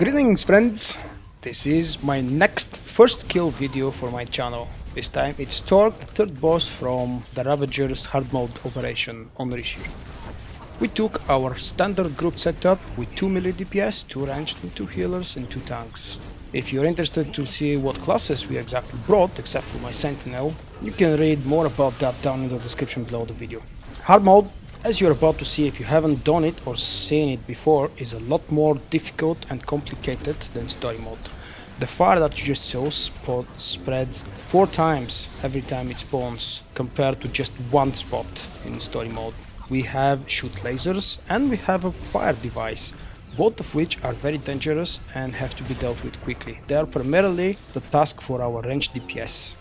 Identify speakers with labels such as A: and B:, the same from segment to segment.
A: Greetings friends, this is my next first kill video for my channel. This time it's Torque, third boss from the Ravagers hard mode operation on Rishi. We took our standard group setup with 2 Melee DPS, 2 ranged and 2 healers and 2 tanks. If you're interested to see what classes we exactly brought, except for my Sentinel, you can read more about that down in the description below the video. Hard mode, as you're about to see if you haven't done it or seen it before, is a lot more difficult and complicated than story mode. The fire that you just saw spreads 4 times every time it spawns, compared to just one spot in story mode. We have Shoots Lazers and we have a fire device, both of which are very dangerous and have to be dealt with quickly. They are primarily the task for our ranged DPS.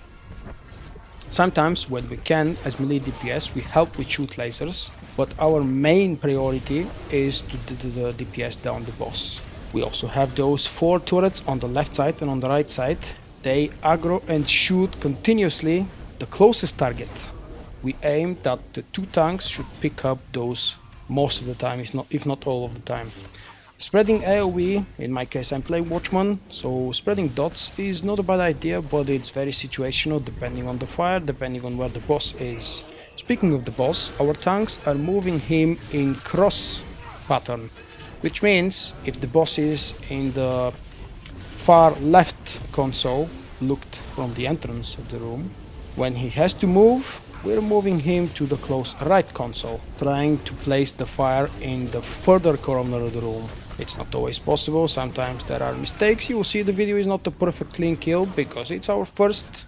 A: Sometimes when we can, as melee DPS, we help with Shoots Lazers, but our main priority is to do the DPS down the boss. We also have those 4 turrets on the left side and on the right side. They aggro and shoot continuously the closest target. We aim that the 2 tanks should pick up those most of the time, if not all of the time. Spreading AoE, in my case I'm playing Watchman, so spreading dots is not a bad idea, but it's very situational depending on the fire, depending on where the boss is. Speaking of the boss, our tanks are moving him in cross pattern, which means if the boss is in the far left console, looked from the entrance of the room, when he has to move, we're moving him to the close right console, trying to place the fire in the further corner of the room. It's not always possible, sometimes there are mistakes. You will see the video is not a perfect clean kill because it's our first.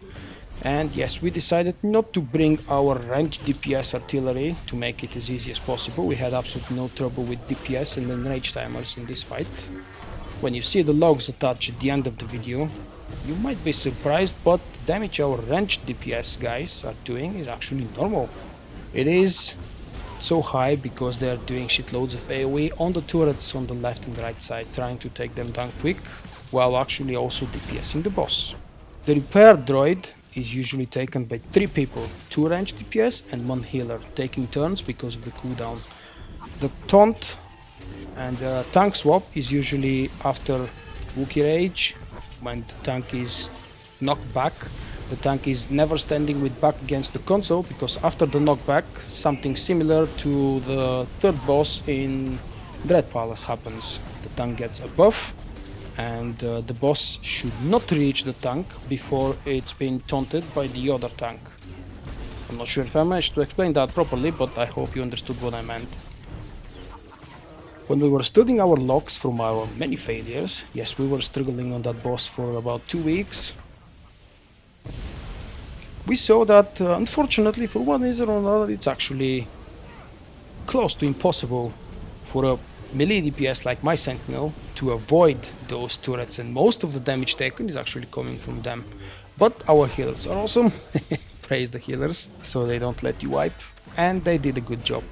A: And yes, we decided not to bring our ranged DPS artillery to make it as easy as possible. We had absolutely no trouble with DPS and enrage timers in this fight. When you see the logs attached at the end of the video, you might be surprised, but the damage our ranged DPS guys are doing is actually normal. It is so high because they are doing shitloads of AoE on the turrets on the left and right side, trying to take them down quick, while actually also DPSing the boss. The repair droid is usually taken by 3 people, 2 ranged DPS and 1 healer, taking turns because of the cooldown. The taunt and tank swap is usually after Vulkk rage, when the tank is knocked back. The tank is never standing with back against the console, because after the knockback, something similar to the third boss in Dread Palace happens. The tank gets a buff, and the boss should not reach the tank before it's been taunted by the other tank. I'm not sure if I managed to explain that properly, but I hope you understood what I meant. When we were studying our logs from our many failures, yes, we were struggling on that boss for about 2 weeks. We saw that, unfortunately, for one reason or another, it's actually close to impossible for a melee DPS like my Sentinel to avoid those turrets, and most of the damage taken is actually coming from them. But our healers are awesome, praise the healers, so they don't let you wipe, and they did a good job.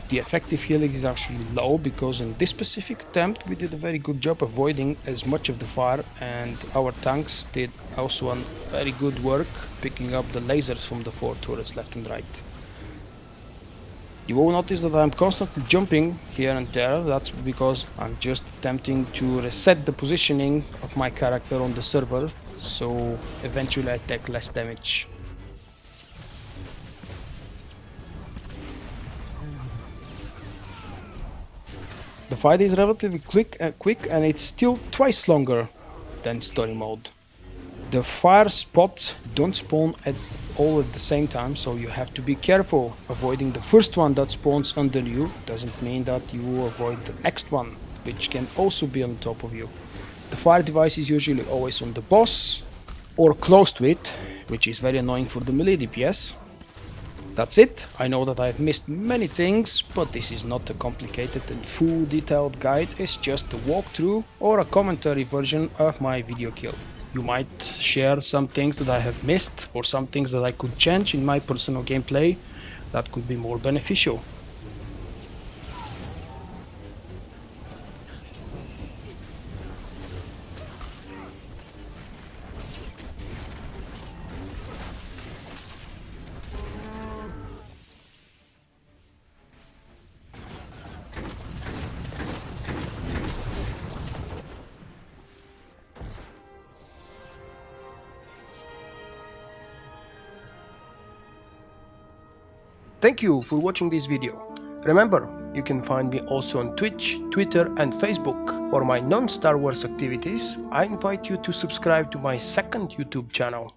A: The effective healing is actually low because in this specific attempt we did a very good job avoiding as much of the fire, and our tanks did also a very good work picking up the lasers from the 4 turrets left and right. You will notice that I'm constantly jumping here and there. That's because I'm just attempting to reset the positioning of my character on the server, so eventually I take less damage. The fight is relatively quick and it's still twice longer than story mode. The fire spots don't spawn all at the same time, so you have to be careful. Avoiding the first one that spawns under you doesn't mean that you will avoid the next one, which can also be on top of you. The fire device is usually always on the boss or close to it, which is very annoying for the melee DPS. That's it. I know that I've missed many things, but this is not a complicated and full detailed guide, it's just a walkthrough or a commentary version of my video kill. You might share some things that I have missed or some things that I could change in my personal gameplay that could be more beneficial. Thank you for watching this video. Remember, you can find me also on Twitch, Twitter and Facebook. For my non-Star Wars activities, I invite you to subscribe to my second YouTube channel.